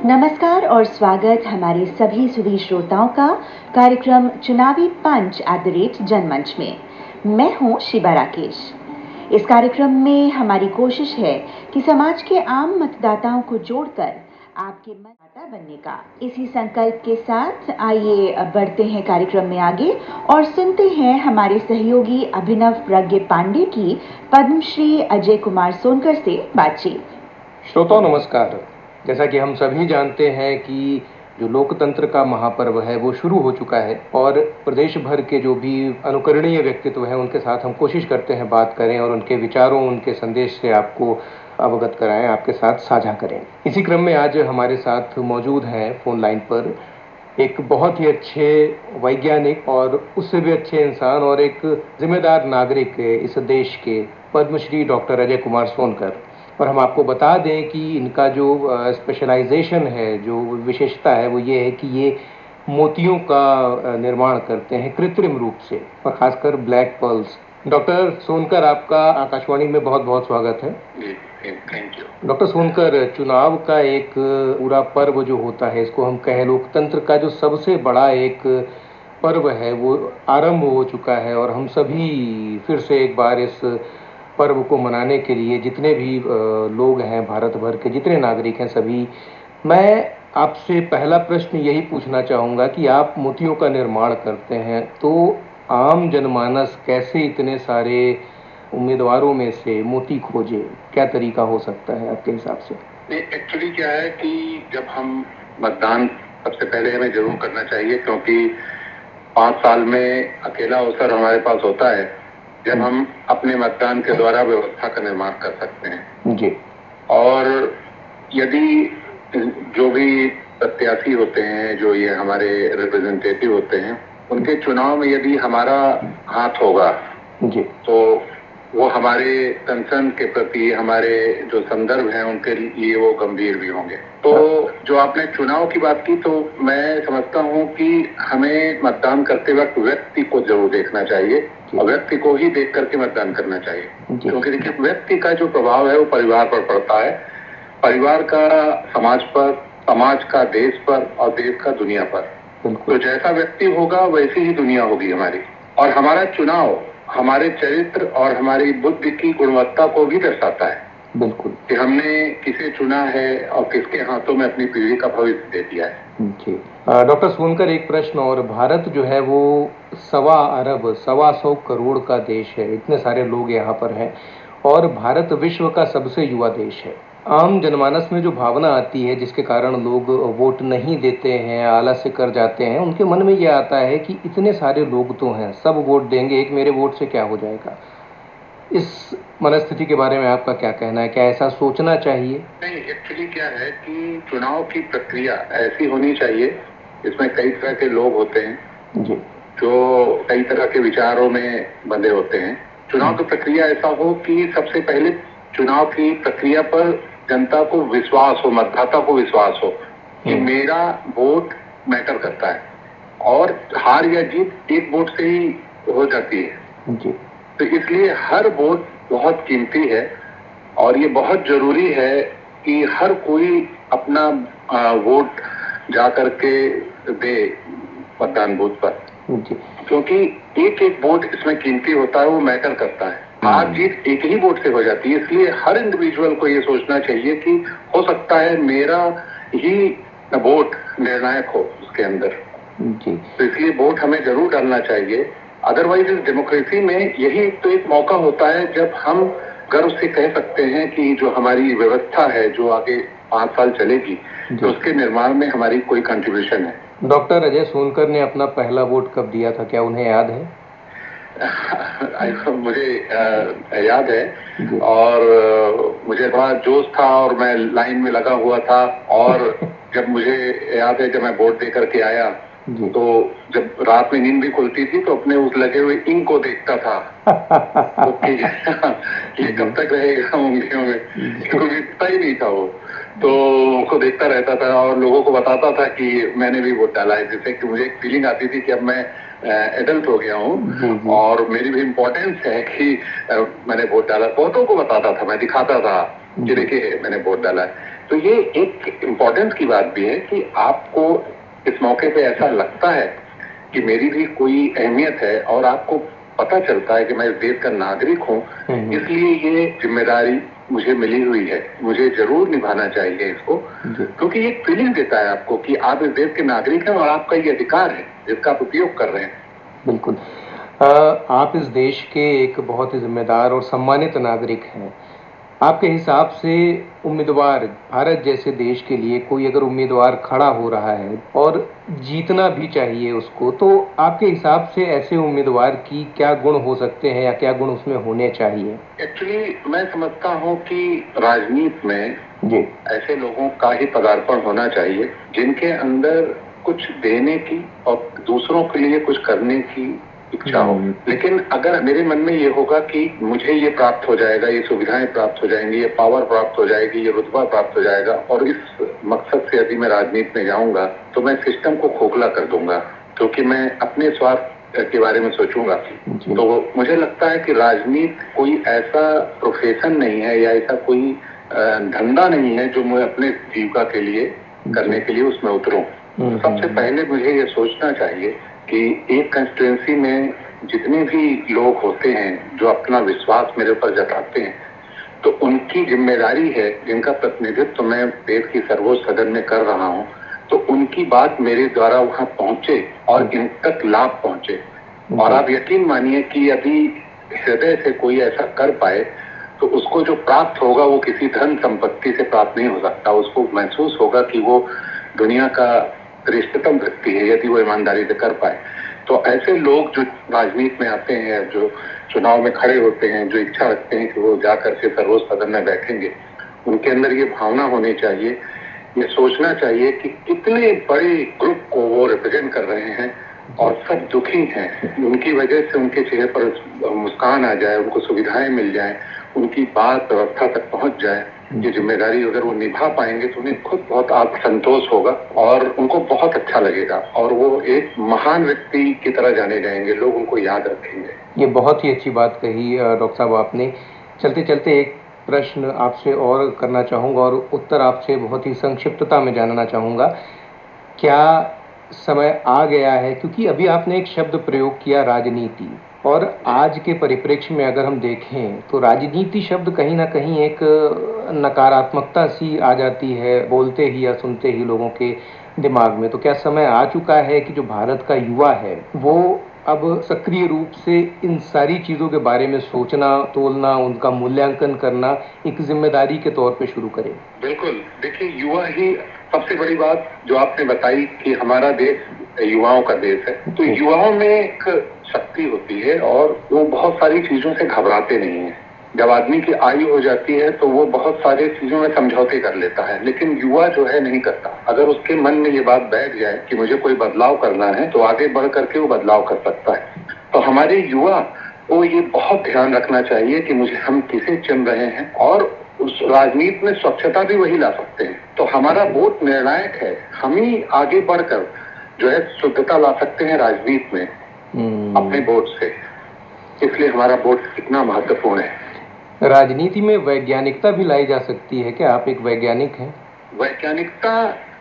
नमस्कार और स्वागत हमारे सभी सुधी श्रोताओं का कार्यक्रम चुनावी पंच @जनमंच में। मैं हूं शिबा राकेश। इस कार्यक्रम में हमारी कोशिश है कि समाज के आम मतदाताओं को जोड़कर आपके मतदाता बनने का इसी संकल्प के साथ आइए बढ़ते हैं कार्यक्रम में आगे और सुनते हैं हमारे सहयोगी अभिनव प्रज्ञ पांडे की पद्मश्री अजय कुमार सोनकर से बातचीत। श्रोताओं नमस्कार। जैसा कि हम सभी जानते हैं कि जो लोकतंत्र का महापर्व है वो शुरू हो चुका है और प्रदेश भर के जो भी अनुकरणीय व्यक्तित्व हैं उनके साथ हम कोशिश करते हैं बात करें और उनके विचारों उनके संदेश से आपको अवगत कराएं, आपके साथ साझा करें। इसी क्रम में आज हमारे साथ मौजूद हैं फोन लाइन पर एक बहुत ही अच्छे वैज्ञानिक और उससे भी अच्छे इंसान और एक जिम्मेदार नागरिक इस देश के पद्मश्री डॉक्टर अजय कुमार सोनकर। और हम आपको बता दें कि इनका जो स्पेशलाइजेशन है, जो विशेषता है वो ये है कि ये मोतियों का निर्माण करते हैं कृत्रिम रूप से और खासकर ब्लैक पर्ल्स। डॉक्टर सोनकर, आपका आकाशवाणी में बहुत बहुत स्वागत है। Thank you. डॉक्टर सोनकर, चुनाव का एक पूरा पर्व जो होता है, इसको हम कहें लोकतंत्र का जो सबसे बड़ा एक पर्व है, वो आरंभ हो चुका है और हम सभी फिर से एक बार इस पर्व को मनाने के लिए जितने भी लोग हैं, भारत भर के जितने नागरिक हैं सभी, मैं आपसे पहला प्रश्न यही पूछना चाहूँगा कि आप मोतियों का निर्माण करते हैं तो आम जनमानस कैसे इतने सारे उम्मीदवारों में से मोती खोजे? क्या तरीका हो सकता है आपके हिसाब से? एक्चुअली क्या है कि जब हम मतदान सबसे पहले हमें जरूर करना चाहिए, क्योंकि 5 साल में अकेला अवसर हमारे पास होता है जब हम अपने मतदान के द्वारा व्यवस्था का निर्माण कर सकते हैं जी। और यदि जो भी प्रत्याशी होते हैं, जो ये हमारे रिप्रेजेंटेटिव होते हैं, उनके चुनाव में यदि हमारा हाथ होगा जी, तो वो हमारे कंसर्न के प्रति, हमारे जो संदर्भ हैं उनके लिए वो गंभीर भी होंगे। तो जो आपने चुनाव की बात की, तो मैं समझता हूँ कि हमें मतदान करते वक्त व्यक्ति को जरूर देखना चाहिए और व्यक्ति को ही देख करके मतदान करना चाहिए, क्योंकि देखिए व्यक्ति का जो प्रभाव है वो परिवार पर पड़ता है, परिवार का समाज पर, समाज का देश पर और देश का दुनिया पर। तो जैसा व्यक्ति होगा वैसी ही दुनिया होगी हमारी। और हमारा चुनाव हमारे चरित्र और हमारी बुद्धि की गुणवत्ता को भी दर्शाता है। बिल्कुल, कि हमने किसे चुना है और किसके हाथों में अपनी पीढ़ी का भविष्य दे दिया है। जी। डॉक्टर सोनकर, एक प्रश्न और। भारत जो है वो 1.25 करोड़ का देश है, इतने सारे लोग यहाँ पर हैं और भारत विश्व का सबसे युवा देश है। आम जनमानस में जो भावना आती है जिसके कारण लोग वोट नहीं देते हैं, आलस्य कर जाते हैं, उनके मन में ये आता है कि इतने सारे लोग तो हैं, सब वोट देंगे, एक मेरे वोट से क्या हो जाएगा। इस मनस्थिति के बारे में आपका क्या कहना है? क्या ऐसा सोचना चाहिए? नहीं, एक्चुअली क्या है कि चुनाव की प्रक्रिया ऐसी होनी चाहिए, इसमें कई तरह के लोग होते हैं जी, जो कई तरह के विचारों में बंधे होते हैं। चुनाव की प्रक्रिया ऐसा हो कि सबसे पहले चुनाव की प्रक्रिया पर जनता को विश्वास हो, मतदाता को विश्वास हो कि मेरा वोट मैटर करता है और हार या जीत एक वोट से ही हो जाती है जी। तो इसलिए हर वोट बहुत कीमती है और ये बहुत जरूरी है कि हर कोई अपना वोट जा करके दे मतदान बूथ पर, क्योंकि एक एक वोट इसमें कीमती होता है, वो मैटर करता है। हार जीत एक ही वोट से हो जाती है, इसलिए हर इंडिविजुअल को ये सोचना चाहिए कि हो सकता है मेरा ही वोट निर्णायक हो उसके अंदर जी। तो इसलिए वोट हमें जरूर डालना चाहिए। अदरवाइज इस डेमोक्रेसी में यही तो एक मौका होता है जब हम गर्व से कह सकते हैं कि जो हमारी व्यवस्था है, जो आगे 5 साल चलेगी, तो उसके निर्माण में हमारी कोई कंट्रीब्यूशन है। डॉक्टर अजय सोनकर ने अपना पहला वोट कब दिया था, क्या उन्हें याद है? मुझे याद है और मुझे बड़ा जोश था और मैं लाइन में लगा हुआ था और जब मुझे याद है जब मैं वोट दे करके आया तो जब रात में नींद भी खुलती थी तो अपने उस लगे हुए इंक को देखता था तो ये कब तक रहेगा उंगलियों में, क्योंकि दिखता ही नहीं था वो, तो उसको देखता रहता था और लोगों को बताता था कि मैंने भी वोट डाला है, जिससे कि मुझे एक फीलिंग आती थी कि अब मैं एडल्ट हो गया हूँ और मेरी भी इम्पोर्टेंस है कि मैंने वोट डाला। बहुतों को बताता था, मैं दिखाता था कि देखिए मैंने वोट डाला है। तो ये एक इम्पोर्टेंस की बात भी है कि आपको इस मौके पे ऐसा लगता है कि मेरी भी कोई अहमियत है और आपको पता चलता है कि मैं इस देश का नागरिक हूँ, इसलिए ये जिम्मेदारी मुझे मिली हुई है, मुझे जरूर निभाना चाहिए इसको, क्योंकि ये फीलिंग देता है आपको कि आप इस देश के नागरिक हैं और आपका ये अधिकार है जिसका आप उपयोग कर रहे हैं। बिल्कुल। आप इस देश के एक बहुत ही जिम्मेदार और सम्मानित नागरिक हैं। आपके हिसाब से उम्मीदवार, भारत जैसे देश के लिए कोई अगर उम्मीदवार खड़ा हो रहा है और जीतना भी चाहिए उसको, तो आपके हिसाब से ऐसे उम्मीदवार की क्या गुण हो सकते हैं या क्या गुण उसमें होने चाहिए? एक्चुअली मैं समझता हूँ कि राजनीति में जी ऐसे लोगों का ही पदार्पण होना चाहिए जिनके अंदर कुछ देने की और दूसरों के लिए कुछ करने की इच्छा हो। लेकिन अगर मेरे मन में ये होगा कि मुझे ये प्राप्त हो जाएगा, ये सुविधाएं प्राप्त हो जाएंगी, ये पावर प्राप्त हो जाएगी, ये रुतबा प्राप्त हो जाएगा, और इस मकसद से यदि मैं राजनीति में जाऊंगा तो मैं सिस्टम को खोखला कर दूंगा, क्योंकि मैं अपने स्वार्थ के बारे में सोचूंगा। तो मुझे लगता है कि राजनीति कोई ऐसा प्रोफेशन नहीं है या ऐसा कोई धंधा नहीं है जो मैं अपने जीविका के लिए करने के लिए उसमें उतरूं। सबसे पहले मुझे ये सोचना चाहिए कि एक कंस्टिट्यूएंसी में जितने भी लोग होते हैं जो अपना विश्वास मेरे ऊपर जताते हैं, तो उनकी जिम्मेदारी है, जिनका प्रतिनिधित्व मैं देश की सर्वोच्च सदन में कर रहा हूं, तो उनकी बात मेरे द्वारा वहां पहुंचे और इन तक लाभ पहुंचे। और आप यकीन मानिए कि यदि हृदय से कोई ऐसा कर पाए तो उसको जो प्राप्त होगा वो किसी धन संपत्ति से प्राप्त नहीं हो सकता। उसको महसूस होगा कि वो दुनिया का श्रेष्ठतम व्यक्ति है यदि वो ईमानदारी से कर पाए। तो ऐसे लोग जो राजनीति में आते हैं, जो चुनाव में खड़े होते हैं, जो इच्छा रखते हैं कि वो जाकर के सर्वोच्च सदन में बैठेंगे, उनके अंदर ये भावना होनी चाहिए, ये सोचना चाहिए कि कितने बड़े ग्रुप को वो रिप्रेजेंट कर रहे हैं और सब दुखी हैं। उनकी वजह से उनके चेहरे पर मुस्कान आ जाए, उनको सुविधाएं मिल जाए, उनकी बात व्यवस्था तक पहुंच जाए। ये जिम्मेदारी अगर वो निभा पाएंगे तो उन्हें खुद बहुत आत्मसंतोष होगा और उनको बहुत अच्छा लगेगा और वो एक महान व्यक्ति की तरह जाने जाएंगे, लोग उनको याद रखेंगे। ये बहुत ही अच्छी बात कही डॉक्टर साहब आपने। चलते चलते एक प्रश्न आपसे और करना चाहूँगा और उत्तर आपसे बहुत ही संक्षिप्तता में जानना चाहूँगा। क्या समय आ गया है, क्योंकि अभी आपने एक शब्द प्रयोग किया राजनीति, और आज के परिप्रेक्ष्य में अगर हम देखें तो राजनीति शब्द कहीं ना कहीं एक नकारात्मकता सी आ जाती है बोलते ही या सुनते ही लोगों के दिमाग में। तो क्या समय आ चुका है कि जो भारत का युवा है वो अब सक्रिय रूप से इन सारी चीज़ों के बारे में सोचना, तोलना, उनका मूल्यांकन करना एक जिम्मेदारी के तौर पे शुरू करे? बिल्कुल। देखिए, युवा ही सबसे बड़ी बात जो आपने बताई कि हमारा देश युवाओं का देश है, तो युवाओं में एक शक्ति होती है और वो बहुत सारी चीजों से घबराते नहीं है। जब आदमी की आयु हो जाती है तो वो बहुत सारी चीजों में समझौते कर लेता है, लेकिन युवा जो है नहीं करता। अगर उसके मन में ये बात बैठ जाए कि मुझे कोई बदलाव करना है तो आगे बढ़ करके वो बदलाव कर सकता है। तो हमारे युवा को ये बहुत ध्यान रखना चाहिए कि मुझे हम किसे चुन रहे हैं, और उस राजनीति में स्वच्छता भी वही ला सकते हैं। तो हमारा वोट निर्णायक है, हम ही आगे बढ़कर जो है शुद्धता ला सकते हैं राजनीति में अपने वोट से। इसलिए हमारा वोट कितना महत्वपूर्ण है। राजनीति में वैज्ञानिकता भी लाई जा सकती है क्या? आप एक वैज्ञानिक हैं। वैज्ञानिकता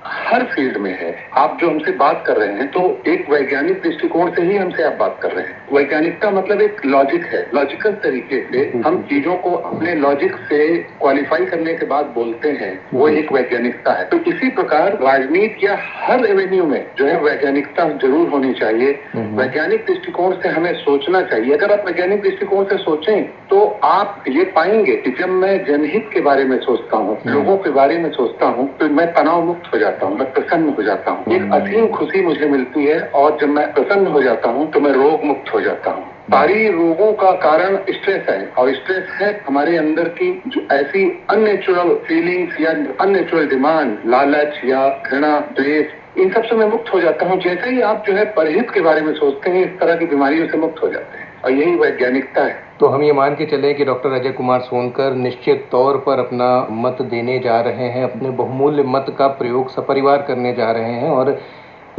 हर फील्ड में है। आप जो हमसे बात कर रहे हैं तो एक वैज्ञानिक दृष्टिकोण से ही हमसे आप बात कर रहे हैं। वैज्ञानिकता मतलब एक लॉजिक है, लॉजिकल तरीके से हम चीजों को अपने लॉजिक से क्वालिफाई करने के बाद बोलते हैं, वो एक वैज्ञानिकता है। तो इसी प्रकार राजनीति या हर एवेन्यू में जो है वैज्ञानिकता जरूर होनी चाहिए। वैज्ञानिक दृष्टिकोण से हमें सोचना चाहिए। अगर आप वैज्ञानिक दृष्टिकोण से सोचें तो आप ये पाएंगे कि जब मैं जनहित के बारे में सोचता हूँ, लोगों के बारे में सोचता हूँ, तो मैं तनाव मुक्त हो जाता हूँ, मैं प्रसन्न हो जाता हूँ। एक असीम खुशी मुझे मिलती है, और जब मैं प्रसन्न हो जाता हूँ तो मैं रोग मुक्त हो जाता हूँ। सारी रोगों का कारण स्ट्रेस है, और स्ट्रेस है हमारे अंदर की जो ऐसी अननेचुरल फीलिंग्स या अननेचुरल डिमांड, लालच या घृणा, द्वेष, इन सब से मैं मुक्त हो जाता हूँ। जैसे ही आप जो है परहित के बारे में सोचते हैं, इस तरह की बीमारियों से मुक्त हो जाते हैं, और यही वैज्ञानिकता है। तो हम ये मान के चले कि डॉक्टर अजय कुमार सोनकर निश्चित तौर पर अपना मत देने जा रहे हैं, अपने बहुमूल्य मत का प्रयोग सपरिवार करने जा रहे हैं। और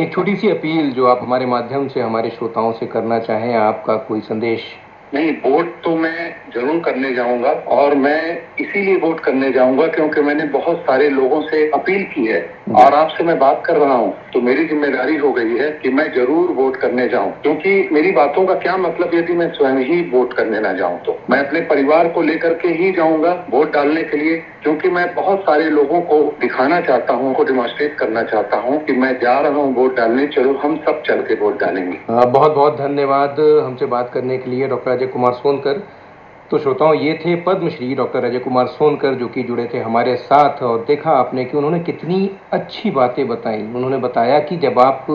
एक छोटी सी अपील जो आप हमारे माध्यम से हमारे श्रोताओं से करना चाहें, आपका कोई संदेश नहीं, वोट तो मैं जरूर करने जाऊंगा और मैं इसीलिए वोट करने जाऊंगा क्योंकि मैंने बहुत सारे लोगों से अपील की है और आपसे मैं बात कर रहा हूं, तो मेरी जिम्मेदारी हो गई है कि मैं जरूर वोट करने जाऊं, क्योंकि मेरी बातों का क्या मतलब यदि मैं स्वयं ही वोट करने ना जाऊं तो मैं अपने परिवार को लेकर के ही जाऊंगा वोट डालने के लिए, क्योंकि मैं बहुत सारे लोगों को दिखाना चाहता हूं, को डिमॉन्स्ट्रेट करना चाहता हूं कि मैं जा रहा हूं वोट डालने, चलो हम सब चल के वोट डालेंगे। बहुत बहुत धन्यवाद हमसे बात करने के लिए डॉक्टर अजय कुमार सोनकर। तो श्रोताओं, ये थे पद्मश्री डॉक्टर अजय कुमार सोनकर, जो कि जुड़े थे हमारे साथ। और देखा आपने कि उन्होंने कितनी अच्छी बातें बताई। उन्होंने बताया कि जब आप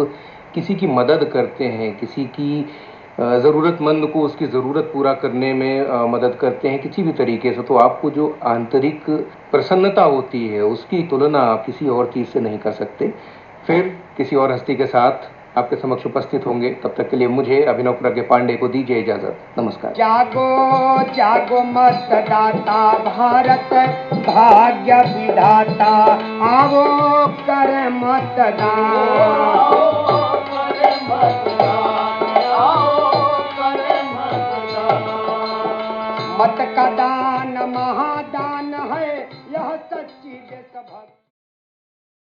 किसी की मदद करते हैं, किसी की ज़रूरतमंद को उसकी ज़रूरत पूरा करने में मदद करते हैं किसी भी तरीके से, तो आपको जो आंतरिक प्रसन्नता होती है उसकी तुलना आप किसी और चीज़ से नहीं कर सकते। फिर किसी और हस्ती के साथ आपके समक्ष उपस्थित होंगे। तब तक के लिए मुझे अभिनव प्रज्ञ पांडे को दीजिए इजाजत। नमस्कार। जागो जागो मतदाता, भारत भाग्य विधाता, आवो कर मतदान। मत का दान महादान है, यह सच्ची देशभक्ति।